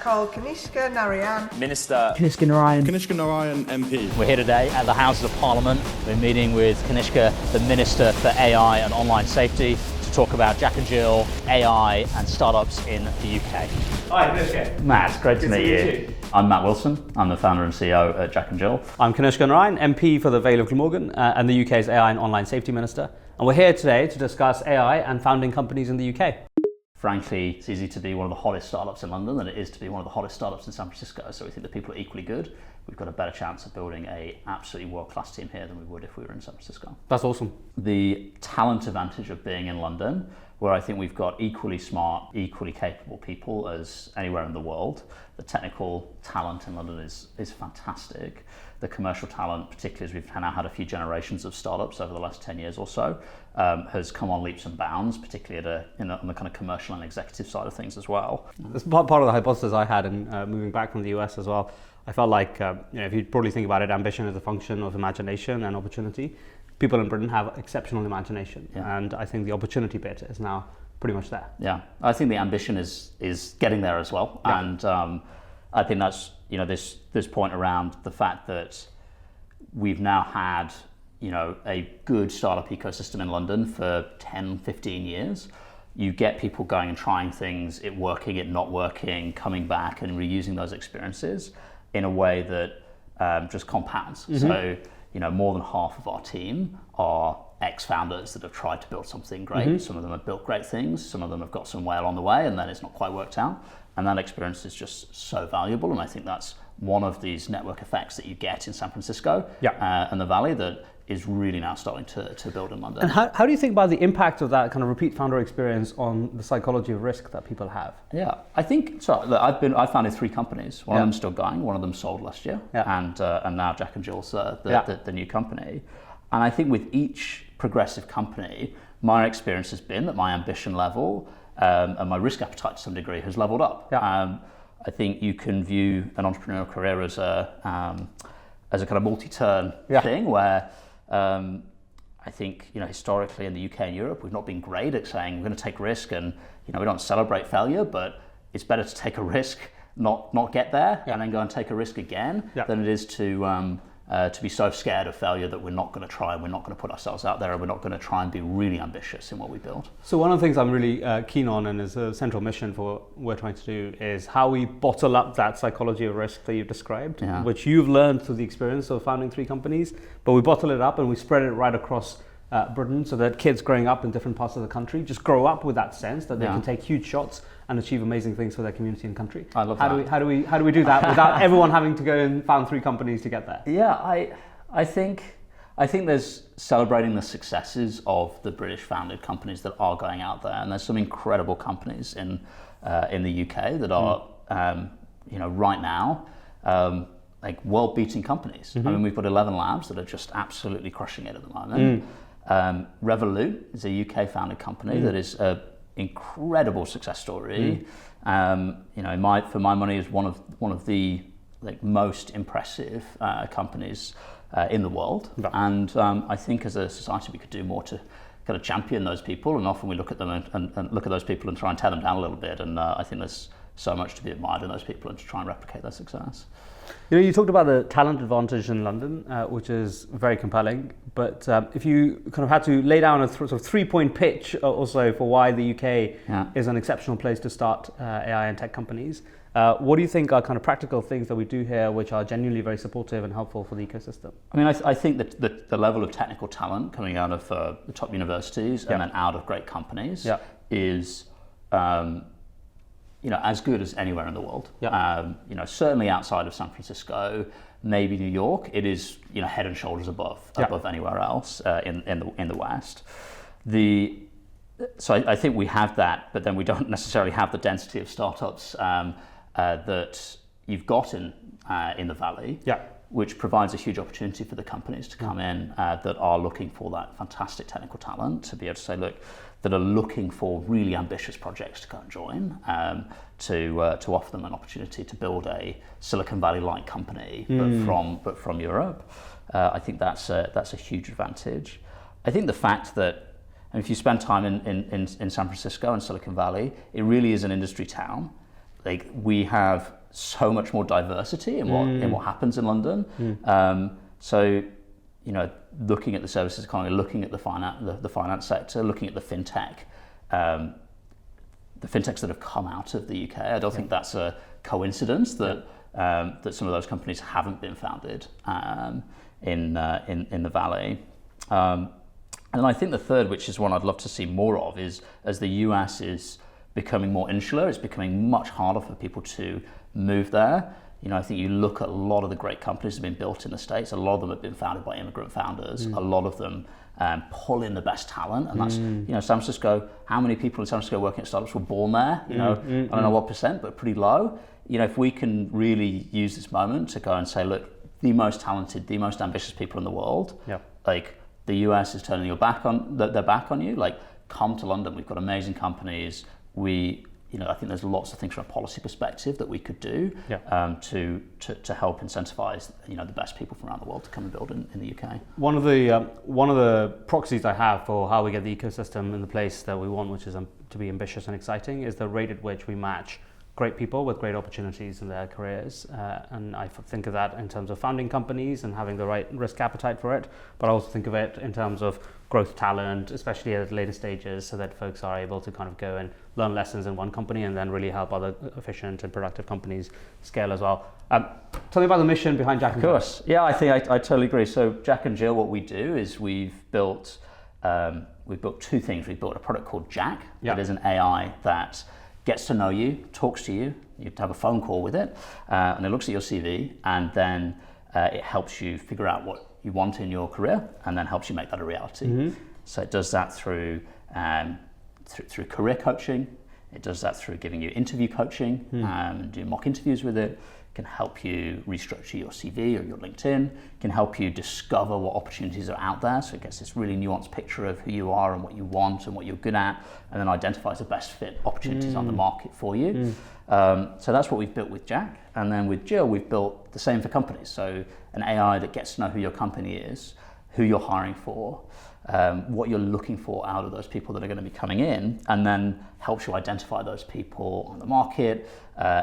called Kanishka Narayan. Minister Kanishka Narayan. Kanishka Narayan MP. We're here today at the Houses of Parliament. We're meeting with Kanishka, the Minister for AI and Online Safety, to talk about Jack and Jill, AI and startups in the UK. Hi, Kanishka. Matt, great to meet you. I'm Matt Wilson. I'm the founder and CEO at Jack and Jill. I'm Kanishka Narayan, MP for the Vale of Glamorgan and the UK's AI and Online Safety Minister. And we're here today to discuss AI and founding companies in the UK. Frankly, it's easy to be one of the hottest startups in London than it is to be one of the hottest startups in San Francisco. So we think the people are equally good. We've got a better chance of building an absolutely world-class team here than we would if we were in San Francisco. That's awesome. The talent advantage of being in London, where I think we've got equally smart, equally capable people as anywhere in the world. The technical talent in London is fantastic. The commercial talent, particularly as we've now had a few generations of startups over the last 10 years or so, has come on leaps and bounds, particularly on the kind of commercial and executive side of things as well. That's part of the hypothesis I had in moving back from the US as well. I felt like, if you broadly think about it, ambition is a function of imagination and opportunity. People in Britain have exceptional imagination, and I think the opportunity bit is now pretty much there. Yeah, I think the ambition is getting there as well, and I think that's this point around the fact that we've now had a good startup ecosystem in London for 10, 15 years. You get people going and trying things, it working, it not working, coming back and reusing those experiences in a way that just compounds. Mm-hmm. So, more than half of our team are ex-founders that have tried to build something great. Mm-hmm. Some of them have built great things, some of them have got somewhere along the way and then it's not quite worked out. And that experience is just so valuable. And I think that's one of these network effects that you get in San Francisco and the Valley that is really now starting to build in London. And how do you think about the impact of that kind of repeat founder experience on the psychology of risk that people have? Yeah, I think so. Look, I founded 3 companies. One of them's still going. One of them sold last year, and now Jack and Jill's the new company. And I think with each progressive company, my experience has been that my ambition level and my risk appetite to some degree has leveled up. Yeah. I think you can view an entrepreneurial career as a kind of multi-turn thing where I think historically in the UK and Europe we've not been great at saying we're going to take risk and we don't celebrate failure, but it's better to take a risk, not get there and then go and take a risk again than it is to be so scared of failure that we're not going to try and we're not going to put ourselves out there and we're not going to try and be really ambitious in what we build. So one of the things I'm really keen on and is a central mission for what we're trying to do is how we bottle up that psychology of risk that you've described, which you've learned through the experience of founding 3 companies, but we bottle it up and we spread it right across Britain so that kids growing up in different parts of the country just grow up with that sense that they can take huge shots and achieve amazing things for their community and country. I love that. How do we do that without everyone having to go and found 3 companies to get there? Yeah, I think there's celebrating the successes of the British founded companies that are going out there, and there's some incredible companies in the UK that are right now like world-beating companies. Mm-hmm. I mean, we've got 11 labs that are just absolutely crushing it at the moment. Revolut is a UK founded company that is a incredible success story. For my money, is one of the most impressive companies in the world. Yeah. And I think as a society we could do more to kind of champion those people. And often we look at them and look at those people and try and tear them down a little bit. And I think there's so much to be admired in those people and to try and replicate their success. You talked about the talent advantage in London, which is very compelling. But if you kind of had to lay down a sort of 3-point pitch also for why the UK is an exceptional place to start AI and tech companies, what do you think are kind of practical things that we do here which are genuinely very supportive and helpful for the ecosystem? I mean, I think that the level of technical talent coming out of the top universities and then out of great companies is as good as anywhere in the world. Certainly outside of San Francisco, maybe New York, it is head and shoulders above anywhere else in the West. So I think we have that, but then we don't necessarily have the density of startups that you've got in the Valley. Which provides a huge opportunity for the companies to come in that are looking for that fantastic technical talent to be able to say, look, that are looking for really ambitious projects to go and join, to offer them an opportunity to build a Silicon Valley-like company, but from Europe. I think that's a huge advantage. I think the fact that, and if you spend time in San Francisco and Silicon Valley, it really is an industry town. Like we have so much more diversity in what happens in London. So, you know, looking at the services economy, looking at the finance sector, looking at the fintechs that have come out of the UK, I don't think that's a coincidence that that some of those companies haven't been founded in the Valley. And I think the third, which is one I'd love to see more of, is as the US is becoming more insular, it's becoming much harder for people to move there. You know, I think you look at a lot of the great companies that have been built in the States, a lot of them have been founded by immigrant founders, a lot of them pull in the best talent, and that's, you know, San Francisco, how many people in San Francisco working at startups were born there? You know, I don't know what percent, but pretty low. You know, if we can really use this moment to go and say, look, the most talented, the most ambitious people in the world, like the US is turning their back on you, like come to London, we've got amazing companies, you know, I think there's lots of things from a policy perspective that we could do to help incentivize, you know, the best people from around the world to come and build in the UK. One of the proxies I have for how we get the ecosystem in the place that we want, which is to be ambitious and exciting, is the rate at which we match great people with great opportunities in their careers. And I think of that in terms of founding companies and having the right risk appetite for it, but I also think of it in terms of growth talent, especially at later stages, so that folks are able to kind of go and learn lessons in one company and then really help other efficient and productive companies scale as well. Tell me about the mission behind Jack and Jill. Of course. Yeah, I think I totally agree. So Jack and Jill, what we do is we've built two things. We've built a product called Jack. It is an AI that gets to know you, talks to you. You have to have a phone call with it, and it looks at your CV, and then it helps you figure out what you want in your career, and then helps you make that a reality. So it does that through career coaching. It does that through giving you interview coaching, and do mock interviews with it. Can help you restructure your CV or your LinkedIn, can help you discover what opportunities are out there. So it gets this really nuanced picture of who you are and what you want and what you're good at, and then identifies the best fit opportunities on the market for you. So that's what we've built with Jack. And then with Jill, we've built the same for companies. So an AI that gets to know who your company is, who you're hiring for, what you're looking for out of those people that are going to be coming in, and then helps you identify those people on the market,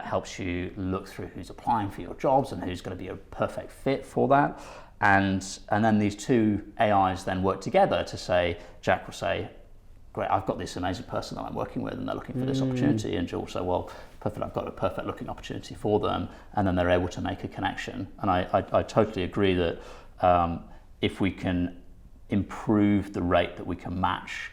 helps you look through who's applying for your jobs and who's going to be a perfect fit for that. And then these two AIs then work together to say, Jack will say, great, I've got this amazing person that I'm working with and they're looking for this opportunity. And Jill will say, well, perfect, I've got a perfect looking opportunity for them. And then they're able to make a connection. And I totally agree that if we can improve the rate that we can match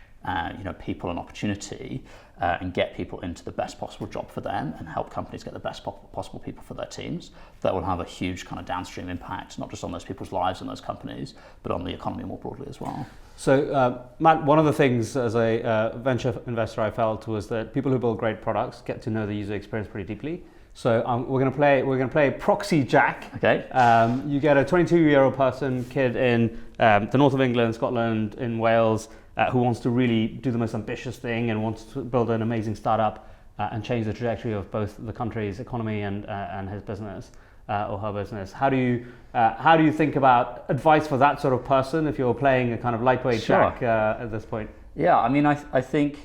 people and opportunity, and get people into the best possible job for them and help companies get the best possible people for their teams, that will have a huge kind of downstream impact, not just on those people's lives and those companies, but on the economy more broadly as well. So Matt, one of the things as a venture investor I felt was that people who build great products get to know the user experience pretty deeply. So we're going to play Proxy Jack. Okay. You get a 22-year-old kid in the north of England, Scotland, in Wales, who wants to really do the most ambitious thing and wants to build an amazing startup and change the trajectory of both the country's economy and his business or her business. How do you think about advice for that sort of person if you're playing a kind of lightweight Jack at this point? Yeah, I mean, I think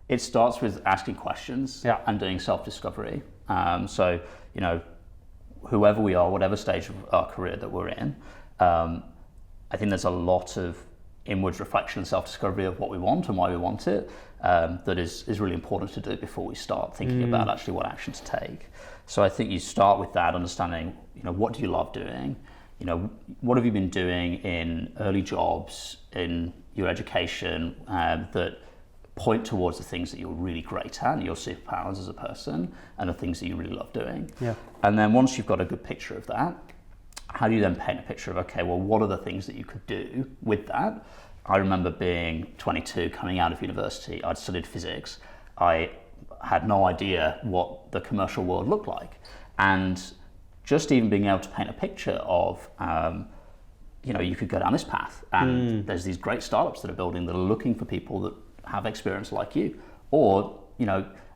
it starts with asking questions and doing self-discovery. So, you know, whoever we are, whatever stage of our career that we're in, I think there's a lot of inwards reflection and self-discovery of what we want and why we want it, that is really important to do before we start thinking about actually what action to take. So I think you start with that, understanding, you know, what do you love doing? You know, what have you been doing in early jobs, in your education, that point towards the things that you're really great at, your superpowers as a person, and the things that you really love doing. Yeah. And then once you've got a good picture of that, how do you then paint a picture of, okay, well, what are the things that you could do with that? I remember being 22, coming out of university, I'd studied physics. I had no idea what the commercial world looked like. And just even being able to paint a picture of, you could go down this path, and there's these great startups that are building that are looking for people that have experience like you, or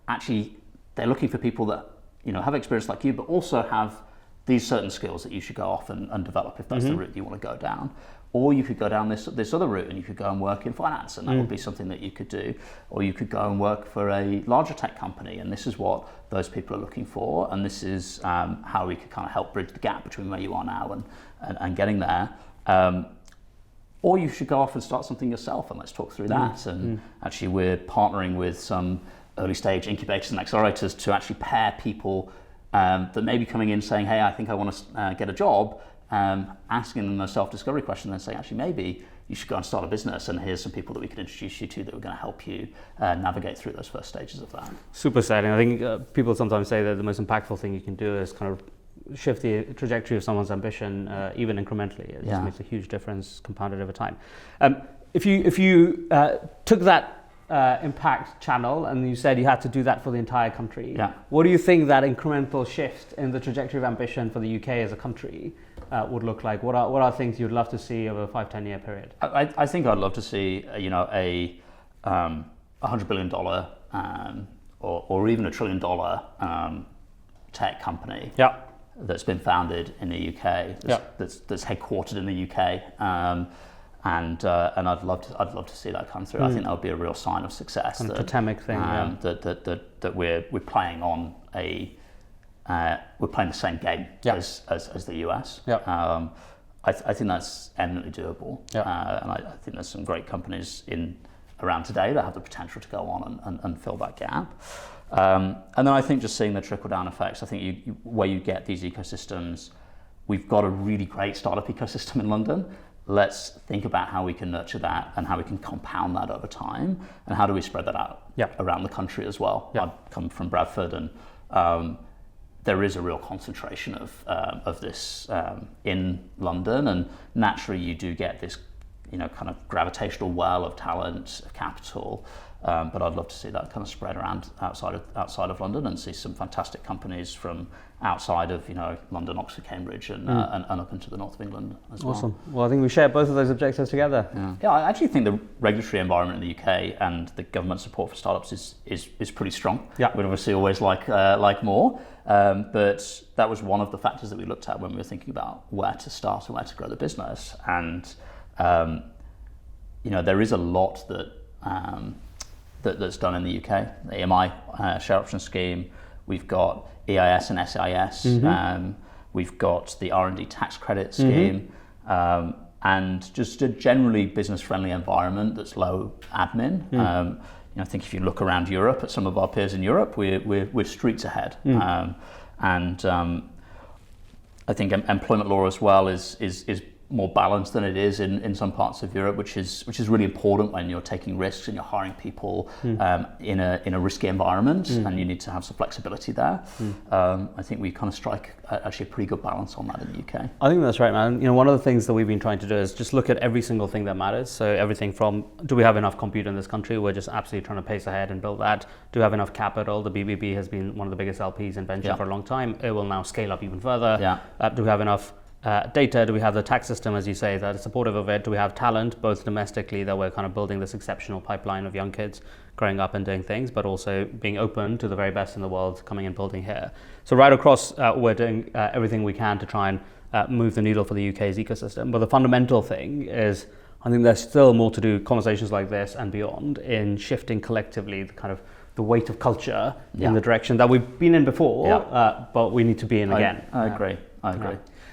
actually they're looking for people that have experience like you, but also have these certain skills that you should go off and develop if that's the route you want to go down. Or you could go down this other route and you could go and work in finance, and that would be something that you could do. Or you could go and work for a larger tech company, and this is what those people are looking for, and this is how we could kind of help bridge the gap between where you are now and getting there. Or you should go off and start something yourself, and let's talk through that. And actually we're partnering with some early stage incubators and accelerators to actually pair people that may be coming in saying, hey, I think I want to get a job, asking them a self-discovery question and saying, actually, maybe you should go and start a business, and here's some people that we can introduce you to that are going to help you navigate through those first stages of that. Super exciting. I think people sometimes say that the most impactful thing you can do is kind of shift the trajectory of someone's ambition, even incrementally. It just makes a huge difference compounded over time. If you took that impact channel and you said you had to do that for the entire country, what do you think that incremental shift in the trajectory of ambition for the UK as a country would look like? What are things you'd love to see over a 5-10 year period? I think I'd love to see a $100 billion or even $1 trillion tech company that's been founded in the UK, that's headquartered in the UK. And I'd love to see that come through. I think that would be a real sign of success. Kind of totemic thing. That we're playing on we're playing the same game as the US. I think that's eminently doable. And I think there's some great companies around today that have the potential to go on and fill that gap. And then I think just seeing the trickle down effects. I think where you get these ecosystems, we've got a really great startup ecosystem in London. Let's think about how we can nurture that and how we can compound that over time, and how do we spread that out around the country as well. I come from Bradford, and there is a real concentration of this in London, and naturally you do get this kind of gravitational well of talent, of capital, but I'd love to see that kind of spread around outside of London, and see some fantastic companies from outside of London, Oxford, Cambridge, and up into the north of England as well. Awesome. Well, I think we share both of those objectives together. Yeah, I actually think the regulatory environment in the UK and the government support for startups is pretty strong. We'd obviously always like more, but that was one of the factors that we looked at when we were thinking about where to start and where to grow the business. And there is a lot that's done in the UK. The EMI share option scheme. We've got EIS and SIS. We've got the R&D tax credit scheme, and just a generally business-friendly environment that's low admin. I think if you look around Europe at some of our peers in Europe, we're streets ahead. And I think employment law as well is more balanced than it is in some parts of Europe, which is really important when you're taking risks and you're hiring people in a risky environment, and you need to have some flexibility there. I think we kind of strike actually a pretty good balance on that in the UK. I think that's right, man. One of the things that we've been trying to do is just look at every single thing that matters. So everything from, do we have enough compute in this country? We're just absolutely trying to pace ahead and build that. Do we have enough capital? The BBB has been one of the biggest LPs in venture for a long time. It will now scale up even further. Do we have enough data? Do we have the tax system, as you say, that is supportive of it? Do we have talent, both domestically, that we're kind of building this exceptional pipeline of young kids growing up and doing things, but also being open to the very best in the world coming and building here? So right across, we're doing everything we can to try and move the needle for the UK's ecosystem. But the fundamental thing is, I think there's still more to do, conversations like this and beyond, in shifting collectively the weight of culture in the direction that we've been in before, but we need to be in again. I agree.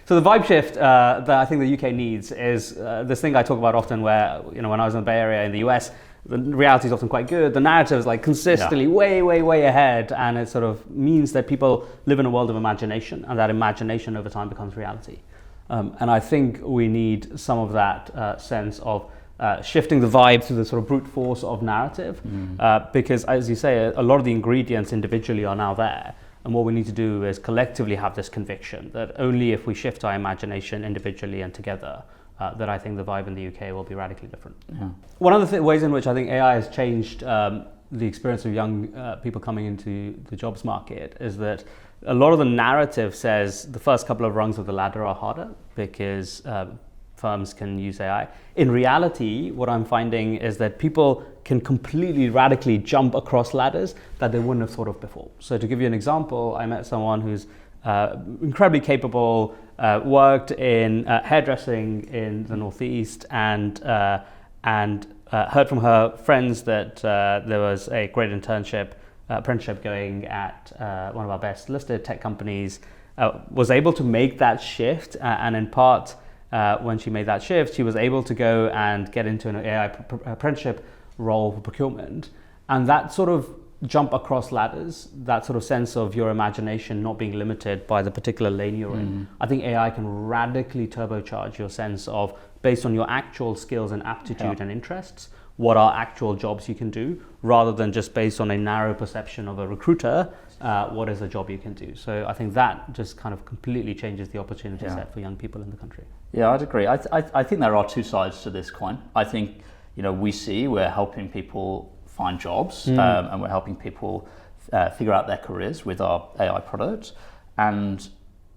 So the vibe shift that I think the UK needs is this thing I talk about often, where when I was in the Bay Area in the US, the reality is often quite good. The narrative is like consistently way ahead, and it sort of means that people live in a world of imagination, and that imagination over time becomes reality. And I think we need some of that sense of shifting the vibe through the sort of brute force of narrative, because, as you say, a lot of the ingredients individually are now there. And what we need to do is collectively have this conviction that only if we shift our imagination individually and together, that I think the vibe in the UK will be radically different. One of the ways in which I think AI has changed the experience of young people coming into the jobs market is that a lot of the narrative says the first couple of rungs of the ladder are harder because firms can use AI. In reality, what I'm finding is that people can completely radically jump across ladders that they wouldn't have thought of before. So to give you an example, I met someone who's incredibly capable, worked in hairdressing in the Northeast, and heard from her friends that there was a great apprenticeship going at one of our best listed tech companies, was able to make that shift, and in part, when she made that shift, she was able to go and get into an AI apprenticeship role for procurement. And that sort of jump across ladders, that sort of sense of your imagination not being limited by the particular lane you're in. I think AI can radically turbocharge your sense of, based on your actual skills and aptitude and interests, what are actual jobs you can do, rather than just based on a narrow perception of a recruiter, what is a job you can do. So I think that just kind of completely changes the opportunity set for young people in the country. Yeah, I'd agree. I think there are two sides to this coin. I think, we're helping people find jobs, and we're helping people figure out their careers with our AI product. And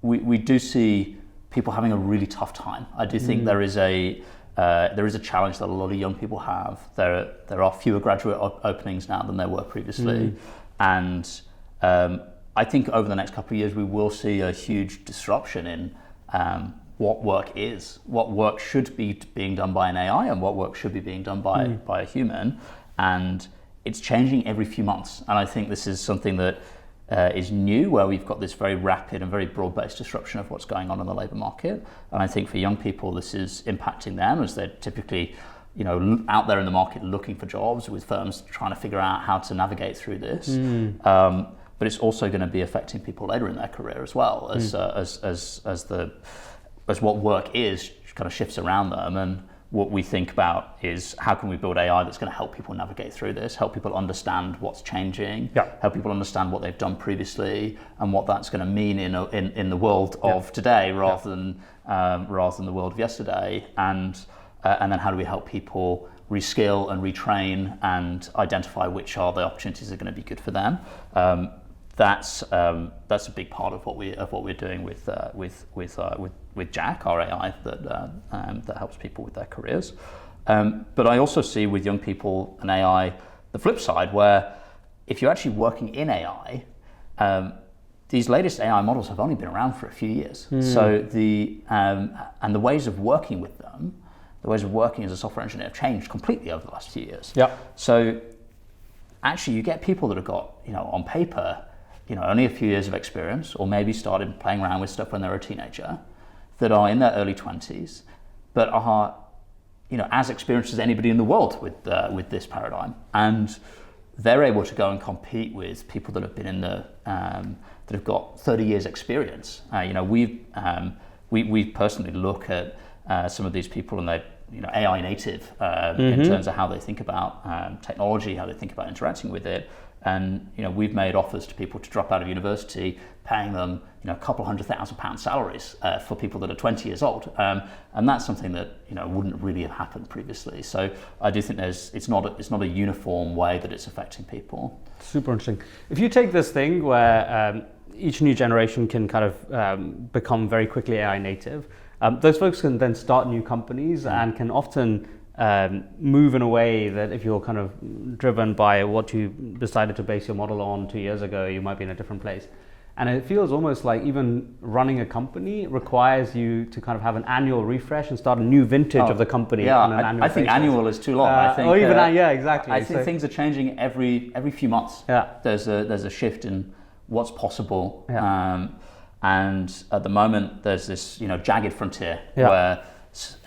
we do see people having a really tough time. I do think there is a challenge that a lot of young people have. There are fewer graduate openings now than there were previously. And I think over the next couple of years, we will see a huge disruption in what work is, what work should be being done by an AI, and what work should be being done by a human. And it's changing every few months. And I think this is something that is new, where we've got this very rapid and very broad-based disruption of what's going on in the labour market. And I think for young people, this is impacting them, as they're typically out there in the market looking for jobs, with firms trying to figure out how to navigate through this. But it's also going to be affecting people later in their career as well, as what work is kind of shifts around them. And what we think about is, how can we build AI that's going to help people navigate through this, help people understand what's changing, help people understand what they've done previously, and what that's going to mean in the world of today, rather than the world of yesterday. And then how do we help people reskill and retrain and identify which are the opportunities that are going to be good for them. That's a big part of what we're doing with Jack, our AI that helps people with their careers. But I also see with young people and AI the flip side, where if you're actually working in AI, these latest AI models have only been around for a few years. So the ways of working with them, the ways of working as a software engineer, have changed completely over the last few years. So actually, you get people that have got, on paper, only a few years of experience, or maybe started playing around with stuff when they were a teenager, that are in their early 20s, but are, as experienced as anybody in the world with this paradigm. And they're able to go and compete with people that have been in that have got 30 years experience. We personally look at some of these people, and they're AI native in terms of how they think about technology, how they think about interacting with it. And we've made offers to people to drop out of university, paying them a couple £100,000 salaries for people that are 20 years old, and that's something that wouldn't really have happened previously. So I do think it's not a uniform way that it's affecting people. Super interesting. If you take this thing where each new generation can kind of become very quickly AI native, those folks can then start new companies and can often move in a way that, if you're kind of driven by what you decided to base your model on 2 years ago, you might be in a different place. And it feels almost like even running a company requires you to kind of have an annual refresh and start a new vintage of the company. On an annual I think basis. Annual is too long. I think, exactly. I think things are changing every few months. There's a shift in what's possible. And at the moment, there's this jagged frontier where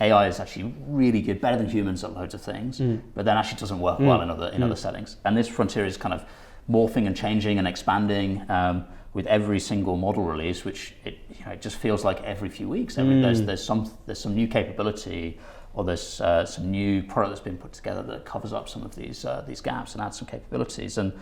AI is actually really good, better than humans at loads of things, but then actually doesn't work well in other settings. And this frontier is kind of morphing and changing and expanding with every single model release, which it just feels like every few weeks. There's some new capability, or there's some new product that's been put together that covers up some of these gaps and adds some capabilities. And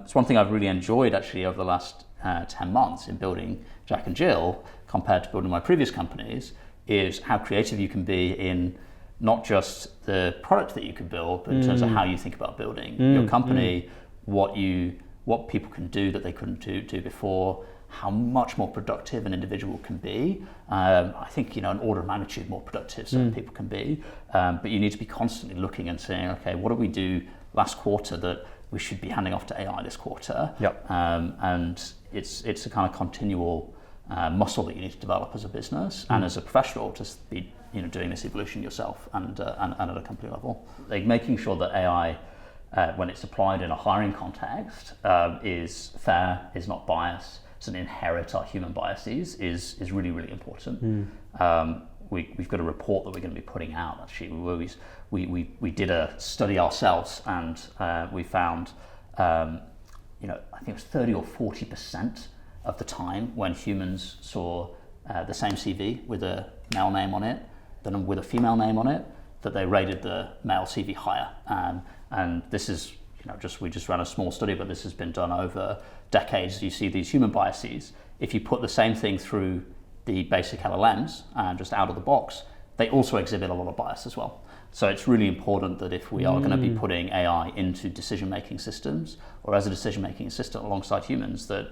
it's one thing I've really enjoyed actually over the last 10 months in building Jack and Jill, compared to building my previous companies, is how creative you can be in not just the product that you can build, but in terms of how you think about building your company, what people can do that they couldn't do before, how much more productive an individual can be. I think an order of magnitude more productive certain people can be, but you need to be constantly looking and saying, okay, what did we do last quarter that we should be handing off to AI this quarter? And it's a kind of continual muscle that you need to develop as a business and as a professional to be doing this evolution yourself and at a company level. Like making sure that AI, when it's applied in a hiring context, is fair, is not biased, doesn't inherit our human biases is really, really important. We've got a report that we're going to be putting out actually where we did a study ourselves and we found I think it was 30 or 40% of the time when humans saw the same CV with a male name on it than with a female name on it, that they rated the male CV higher. And this is, we just ran a small study, but this has been done over decades. You see these human biases. If you put the same thing through the basic LLMs just out of the box, they also exhibit a lot of bias as well. So it's really important that if we are going to be putting AI into decision-making systems or as a decision-making assistant alongside humans, that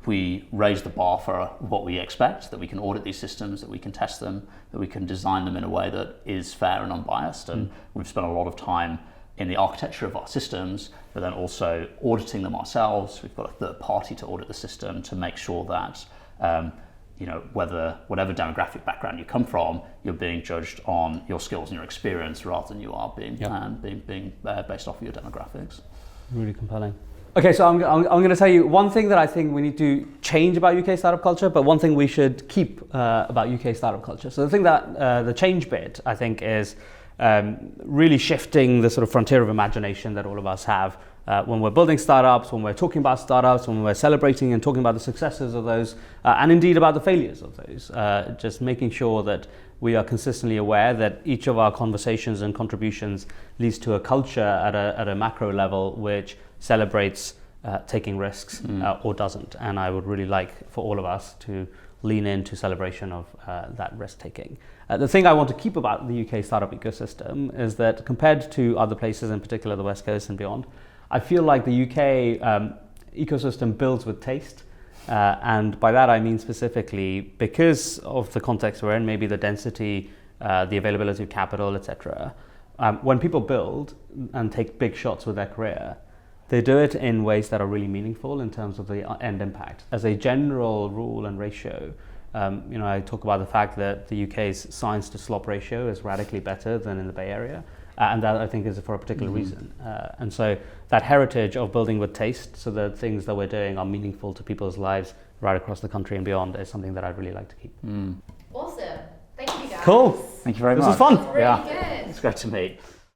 we raise the bar for what we expect, that we can audit these systems, that we can test them, that we can design them in a way that is fair and unbiased. And we've spent a lot of time in the architecture of our systems, but then also auditing them ourselves. We've got a third party to audit the system to make sure that whatever demographic background you come from, you're being judged on your skills and your experience rather than you are being based off of your demographics. Really compelling. Okay, so I'm going to tell you one thing that I think we need to change about UK startup culture, but one thing we should keep about UK startup culture. So the thing that the change bit, I think, is really shifting the sort of frontier of imagination that all of us have when we're building startups, when we're talking about startups, when we're celebrating and talking about the successes of those, and indeed about the failures of those. Just making sure that we are consistently aware that each of our conversations and contributions leads to a culture at a macro level which celebrates taking risks or doesn't. And I would really like for all of us to lean into celebration of that risk taking. The thing I want to keep about the UK startup ecosystem is that compared to other places, in particular the West Coast and beyond, I feel like the UK ecosystem builds with taste. And by that I mean specifically because of the context we're in, maybe the density, the availability of capital, etc. When people build and take big shots with their career, they do it in ways that are really meaningful in terms of the end impact. As a general rule and ratio, I talk about the fact that the UK's science to slop ratio is radically better than in the Bay Area. And that I think is for a particular reason. And so that heritage of building with taste, so the things that we're doing are meaningful to people's lives right across the country and beyond, is something that I'd really like to keep. Awesome. Thank you guys. Cool. Thank you very much. This was fun. Really good. It's great to meet.